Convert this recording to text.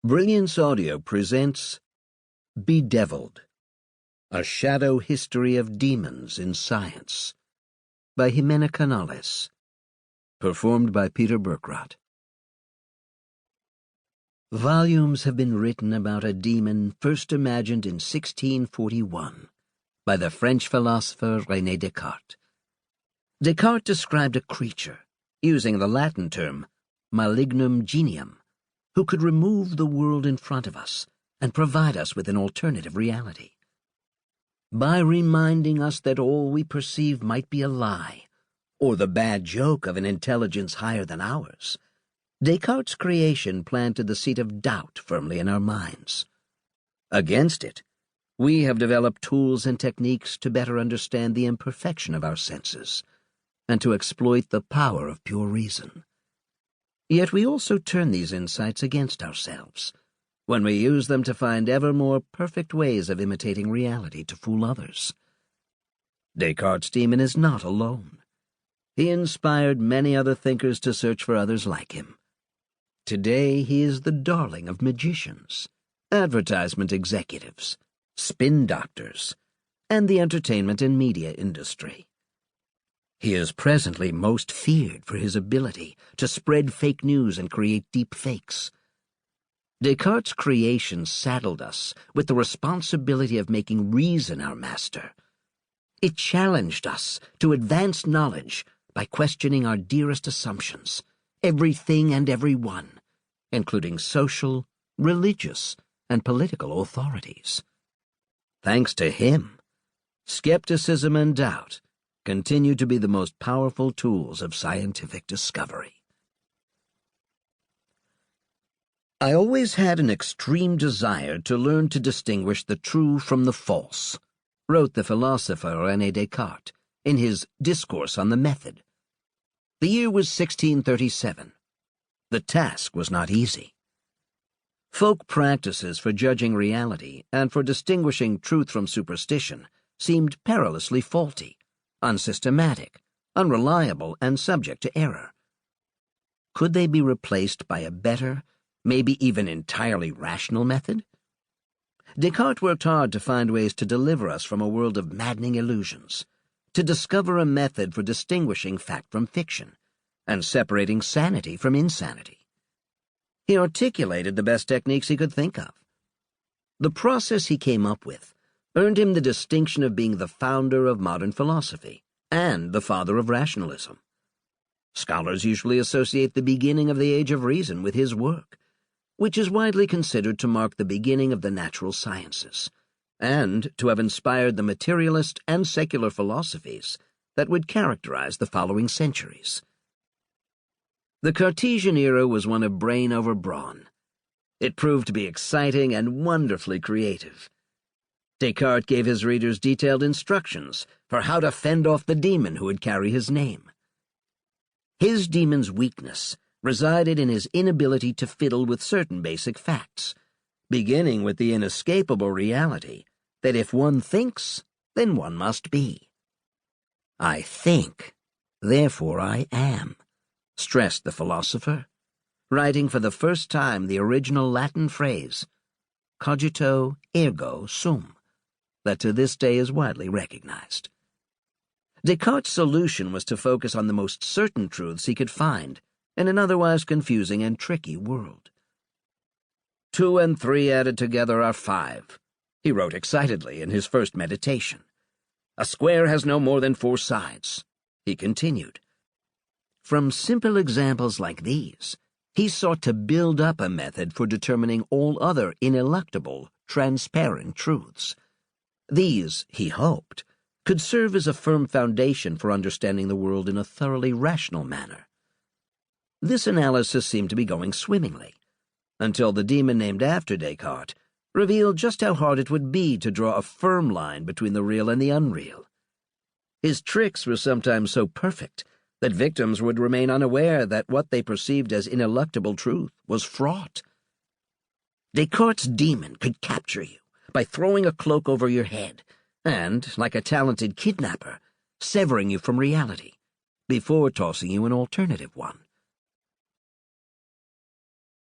Brilliance Audio presents Bedeviled, A Shadow History of Demons in Science by Jimena Canales, performed by Peter Burkrot. Volumes have been written about a demon first imagined in 1641 by the French philosopher René Descartes. Descartes described a creature, using the Latin term malignum genium, who could remove the world in front of us and provide us with an alternative reality. By reminding us that all we perceive might be a lie, or the bad joke of an intelligence higher than ours, Descartes' creation planted the seed of doubt firmly in our minds. Against it, we have developed tools and techniques to better understand the imperfection of our senses and to exploit the power of pure reason. Yet we also turn these insights against ourselves when we use them to find ever more perfect ways of imitating reality to fool others. Descartes' demon is not alone. He inspired many other thinkers to search for others like him. Today he is the darling of magicians, advertisement executives, spin doctors, and the entertainment and media industry. He is presently most feared for his ability to spread fake news and create deep fakes. Descartes' creation saddled us with the responsibility of making reason our master. It challenged us to advance knowledge by questioning our dearest assumptions, everything and everyone, including social, religious, and political authorities. Thanks to him, skepticism and doubt continue to be the most powerful tools of scientific discovery. I always had an extreme desire to learn to distinguish the true from the false, wrote the philosopher René Descartes in his Discourse on the Method. The year was 1637. The task was not easy. Folk practices for judging reality and for distinguishing truth from superstition seemed perilously faulty, unsystematic, unreliable, and subject to error. Could they be replaced by a better, maybe even entirely rational method? Descartes worked hard to find ways to deliver us from a world of maddening illusions, to discover a method for distinguishing fact from fiction, and separating sanity from insanity. He articulated the best techniques he could think of. The process he came up with earned him the distinction of being the founder of modern philosophy and the father of rationalism. Scholars usually associate the beginning of the Age of Reason with his work, which is widely considered to mark the beginning of the natural sciences, and to have inspired the materialist and secular philosophies that would characterize the following centuries. The Cartesian era was one of brain over brawn. It proved to be exciting and wonderfully creative. Descartes gave his readers detailed instructions for how to fend off the demon who would carry his name. His demon's weakness resided in his inability to fiddle with certain basic facts, beginning with the inescapable reality that if one thinks, then one must be. "I think, therefore I am," stressed the philosopher, writing for the first time the original Latin phrase, cogito ergo sum, that to this day is widely recognized. Descartes' solution was to focus on the most certain truths he could find in an otherwise confusing and tricky world. 2 and 3 added together are 5, he wrote excitedly in his first meditation. A square has no more than 4 sides, he continued. From simple examples like these, he sought to build up a method for determining all other ineluctable, transparent truths. These, he hoped, could serve as a firm foundation for understanding the world in a thoroughly rational manner. This analysis seemed to be going swimmingly, until the demon named after Descartes revealed just how hard it would be to draw a firm line between the real and the unreal. His tricks were sometimes so perfect that victims would remain unaware that what they perceived as ineluctable truth was fraught. Descartes' demon could capture you by throwing a cloak over your head and, like a talented kidnapper, severing you from reality before tossing you an alternative one.